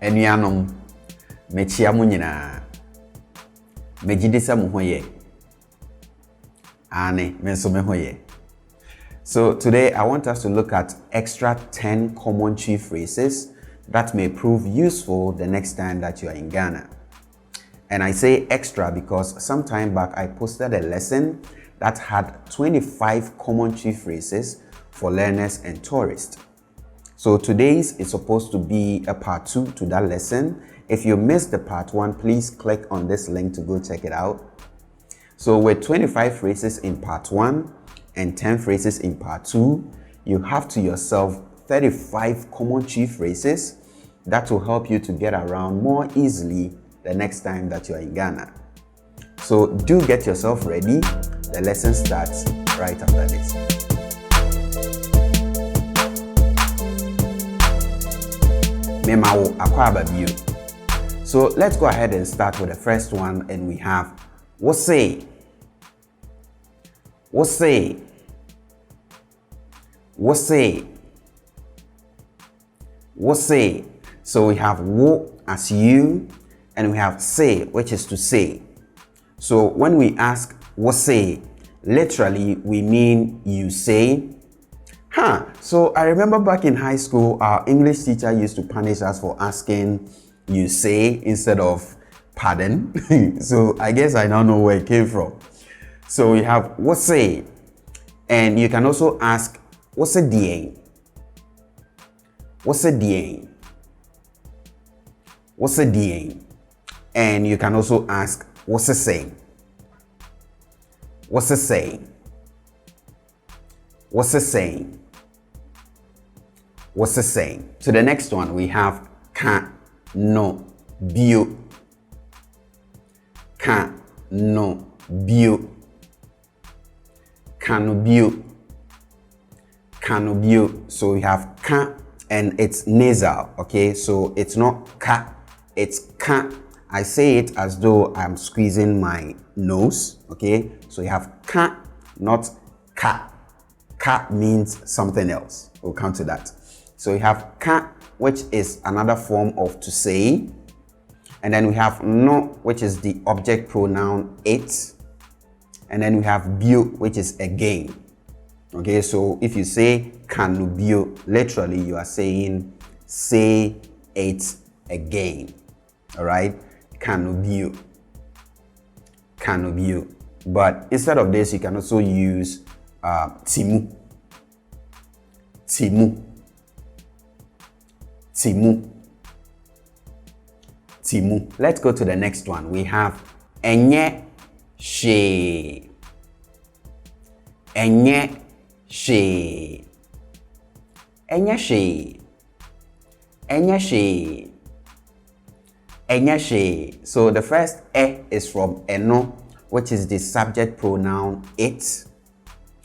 Enuanom mechia mu nyina mejidisa mu hoye ane menso me hoye. So today I want us to look at extra 10 common chief phrases that may prove useful the next time that you are in Ghana. And I say extra because some time back I posted a lesson that had 25 common chief phrases for learners and tourists. So today's is supposed to be a part 2 to that lesson. If you missed the part 1, please click on this link to go check it out. So with 25 phrases in part 1 and 10 phrases in part 2, you have to yourself 35 common chief phrases that will help you to get around more easily the next time that you are in Ghana. So do get yourself ready. The lesson starts right after this. So let's go ahead and start with the first one, and we have what's say. So we have wo as you, and we have say, which is to say. So when we ask what say, literally we mean you say. So I remember back in high school, our English teacher used to punish us for asking you say instead of pardon. So I guess I now know where it came from. So we have what say, and you can also ask what's a DA? What's a DA? What's a DA? And you can also ask what's a saying? What's a saying? What's a saying? What's a saying? So the next one we have can no bio. Can no bio. Can no bio. Can no bio. So we have can, and it's nasal, okay? So it's not ka, it's can. I say it as though I'm squeezing my nose, okay? So you have ka, not ka. Ka means something else. We'll come to that. So we have ka, which is another form of to say. And then we have no, which is the object pronoun it. And then we have bio, which is again. Okay, so if you say kanu bio, literally you are saying say it again. All right, kanu bio. Kanu bio. But instead of this, you can also use timu. Timu. Timu. Timu. Let's go to the next one. We have enye she. Enye she. Enye she. Enye she. Enye she. So the first e is from eno, which is the subject pronoun it.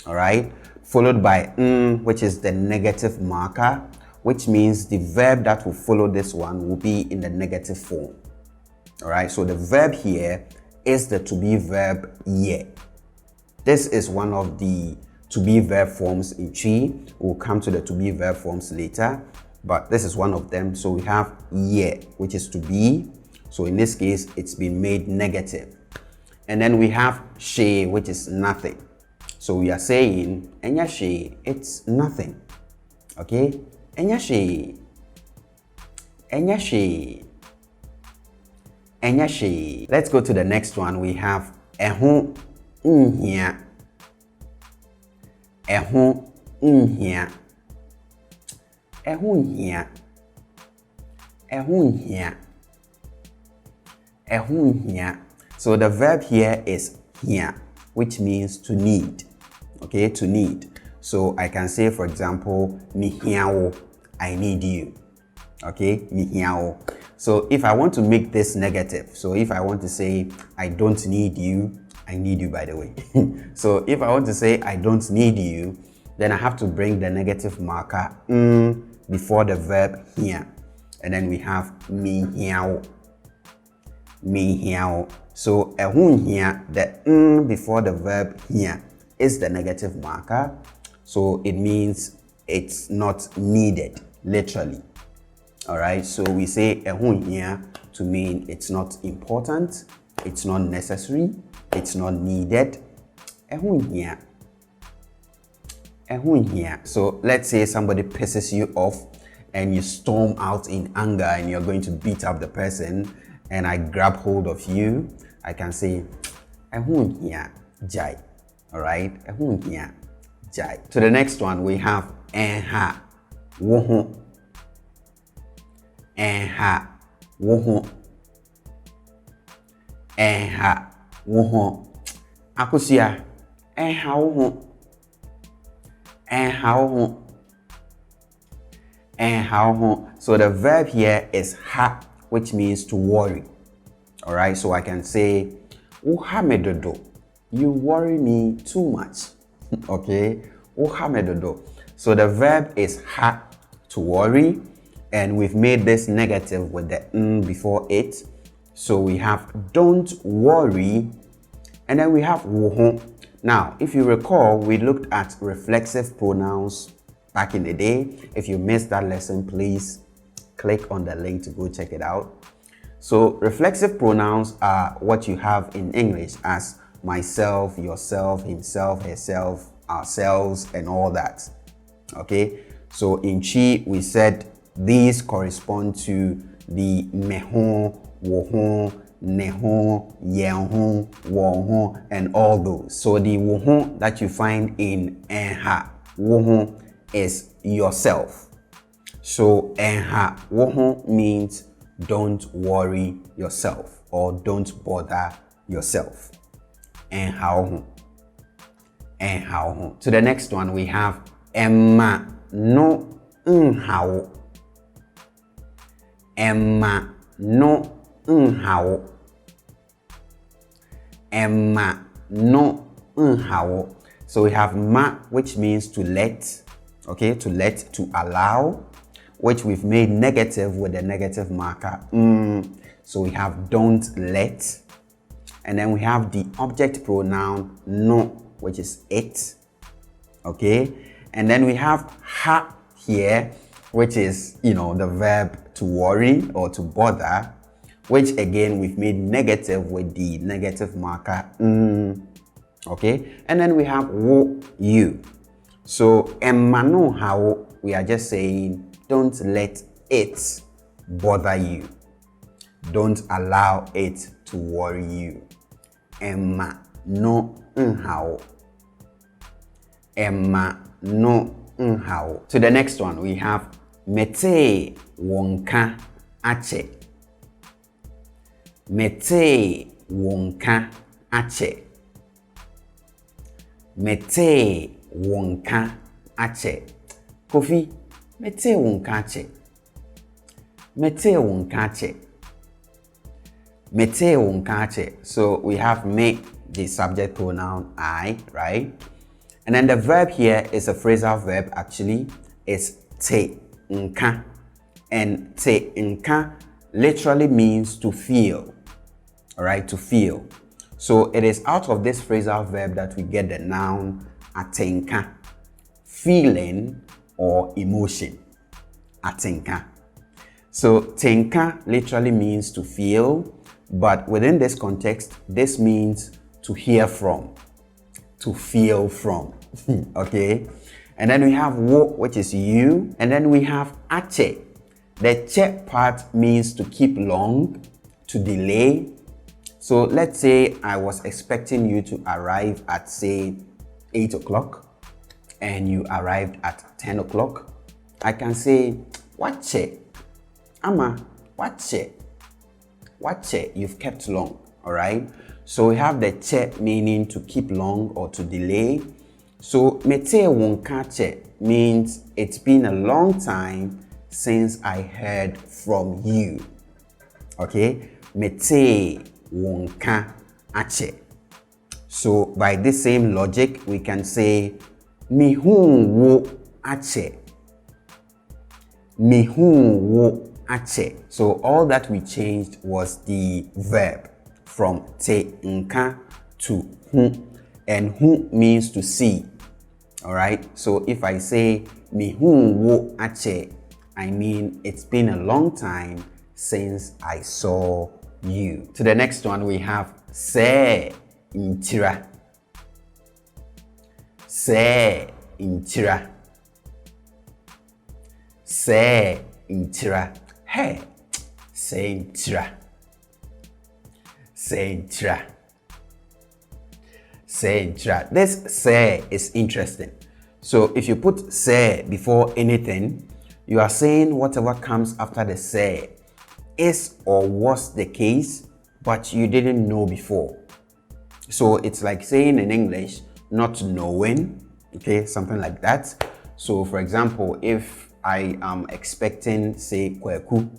All right. Followed by which is the negative marker, which means the verb that will follow this one will be in the negative form. All right, so the verb here is the to be verb ye. This is one of the to be verb forms in Chi. We'll come to the to be verb forms later, but this is one of them. So we have ye, which is to be. So in this case, it's been made negative. And then we have she, which is nothing. So we are saying, enya she, it's nothing. Okay? Enya she. Enya she. Enya she. Let's go to the next one. We have ehun nhia. Ehun nhia. Ehun nhia. Ehun nhia. Ehun nhia. So the verb here is hia, which means to need. Okay, to need. So I can say, for example, mihiao, I need you. Okay, mihiao. So if I want to make this negative, so if I want to say I don't need you, I need you, by the way. So if I want to say I don't need you, then I have to bring the negative marker before the verb here. And then we have mihiao. Mihiao. So ehun here, the before the verb here is the negative marker. So it means it's not needed, literally. All right, so we say ehun here to mean it's not important, it's not necessary, it's not needed. Ehun here. Ehun here. So let's say somebody pisses you off and you storm out in anger and you're going to beat up the person, and I grab hold of you. I can say ehun here jai. All right, ehun here jai. To the next one, we have enha wohu. Enha wohu. Enha wohu. Akusia enha wohu. Enha wohu. Enha wohu. So the verb here is ha, which means to worry. All right, so I can say uhamedodo. You worry me too much. Okay, uhamedodo. So the verb is ha, to worry, and we've made this negative with the n before it. So we have don't worry, and then we have wohu. Now, if you recall, we looked at reflexive pronouns back in the day. If you missed that lesson, please click on the link to go check it out. So reflexive pronouns are what you have in English as myself, yourself, himself, herself, ourselves, and all that. Okay, so in Chi, we said these correspond to the mehon, wohon, nehon, yehon, wohon, and all those. So the wohon that you find in enha wohon is yourself. So enha wohon means don't worry yourself or don't bother yourself. Enha wohon. Enha wohon. To the next one, we have Emma no nhao. Emma no nhao. Emma no nhao. So we have ma, which means to let, okay, to let, to allow, which we've made negative with the negative marker. So we have don't let, and then we have the object pronoun no, which is it, okay, and then we have ha here, which is, you know, the verb to worry or to bother, which again we've made negative with the negative marker okay, and then we have wo, you. So emano how, we are just saying don't let it bother you, don't allow it to worry you. Emma no how. Emma no how. To the next one, we have mete wonka ache. Mete wonka ache. Mete wonka ache. Kofi, mete wonka ache. Mete wonka ache. Mete wonka ache. So we have me, the subject pronoun I, right? And then the verb here is a phrasal verb, actually. It's te nka. And te nka literally means to feel. All right, to feel. So it is out of this phrasal verb that we get the noun atenka, feeling or emotion. Atenka. So tenka literally means to feel, but within this context, this means to hear from, to feel from. Okay, and then we have wo, which is you, and then we have ache. The che part means to keep long, to delay. So let's say I was expecting you to arrive at, say, 8 o'clock, and you arrived at 10 o'clock. I can say, wache, Amma, wache, wache, you've kept long. All right, so we have the che meaning to keep long or to delay. So mete wonka che means it's been a long time since I heard from you. Okay, mete wonka ache. So by this same logic, we can say mihun wo ache. Mihun wo ache. So all that we changed was the verb from te nka to hu, and hu means to see. All right, so if I say mihun wo ache, I mean, it's been a long time since I saw you. To the next one, we have se intira. Se intira. Se intira. Hey, se intira. Se intira. Se intira. This se is interesting. So if you put se before anything, you are saying whatever comes after the se is or was the case, but you didn't know before. So it's like saying in English, not knowing, okay, something like that. So for example, if I am expecting, say, kweku,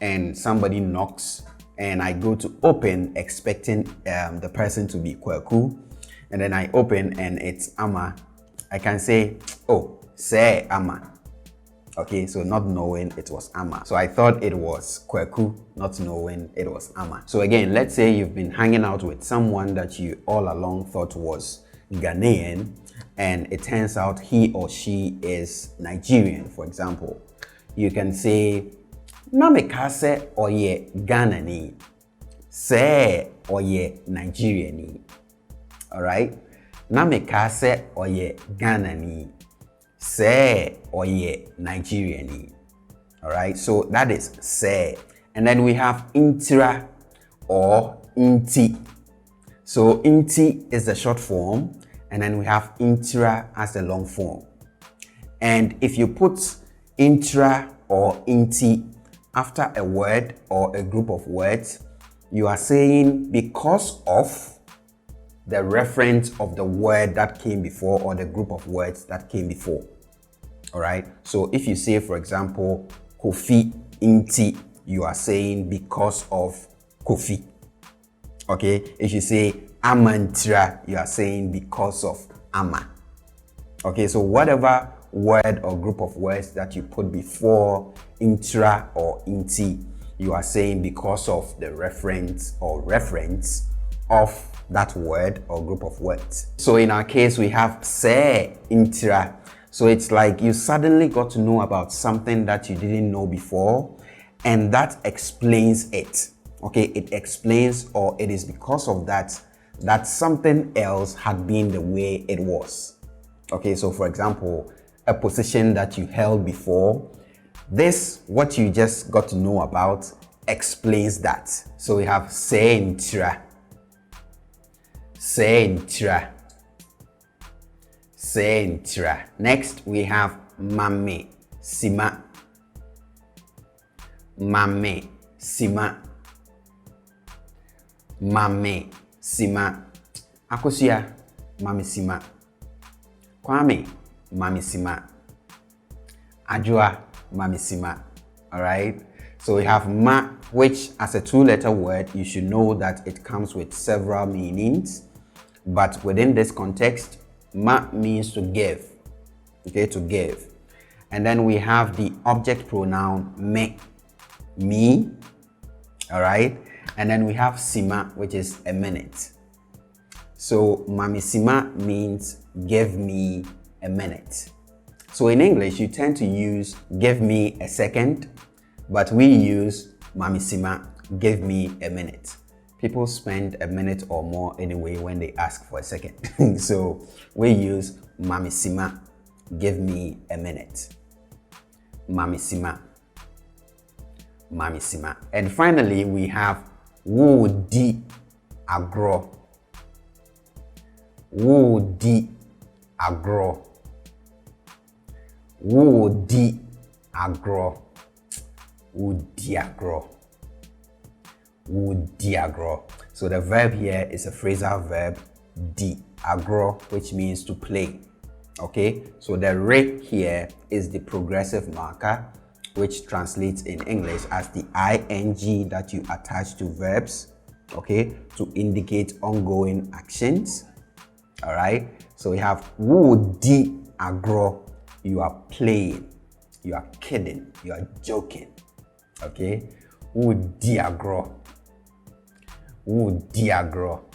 and somebody knocks, and I go to open expecting the person to be kweku, and then I open and it's Amma, I can say, oh, say Amma. Okay, so not knowing it was Amma. So I thought it was kweku, not knowing it was Amma. So again, let's say you've been hanging out with someone that you all along thought was Ghanaian, and it turns out he or she is Nigerian, for example. You can say, na me ka se oye Ghanani, se oye Nigeriani. All right? Na me ka se oye Ghanani, se oye Nigeriani. All right? So that is se. And then we have intira or inti. So inti is the short form, and then we have intira as the long form. And if you put intra or inti after a word or a group of words, you are saying because of the reference of the word that came before or the group of words that came before. All right. So if you say, for example, Kofi inti, you are saying because of Kofi. Okay. If you say Amantra, you are saying because of Amma. Okay. So whatever word or group of words that you put before intra or inti, you are saying because of the reference or reference of that word or group of words. So in our case, we have se intra. So it's like you suddenly got to know about something that you didn't know before, and that explains it. Okay, it explains, or it is because of that that something else had been the way it was. Okay, so for example, a position that you held before, this, what you just got to know about, explains that. So we have se intra. Se intra. Se intra. Next, we have mame sima. Mame sima. Mame sima. Akosia mame sima. Kwame mame sima. Ajua mame sima. All right. So we have ma, which as a two-letter word, you should know that it comes with several meanings. But within this context, ma means to give. Okay, to give. And then we have the object pronoun me, me. All right. And then we have sima, which is a minute. So mami sima means give me a minute. So in English, you tend to use give me a second, but we use mami sima, give me a minute. People spend a minute or more anyway when they ask for a second. So we use mami sima, give me a minute. Mami sima. Mami sima. And finally, we have wudi agro. Wudi agro. Wudi agro. Wudi agro. Wudi agro. So the verb here is a phrasal verb di agro, which means to play. Okay, so the re here is the progressive marker, which translates in English as the ing that you attach to verbs, okay, to indicate ongoing actions. All right, so we have wudi agro. You are playing, you are kidding, you are joking. Okay, wudi agro. Wudi agro.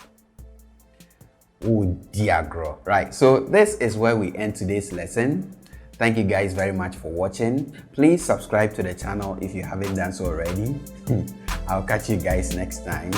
Wudi agro. Right, so this is where we end today's lesson. Thank you guys very much for watching. Please subscribe to the channel if you haven't done so already. I'll catch you guys next time.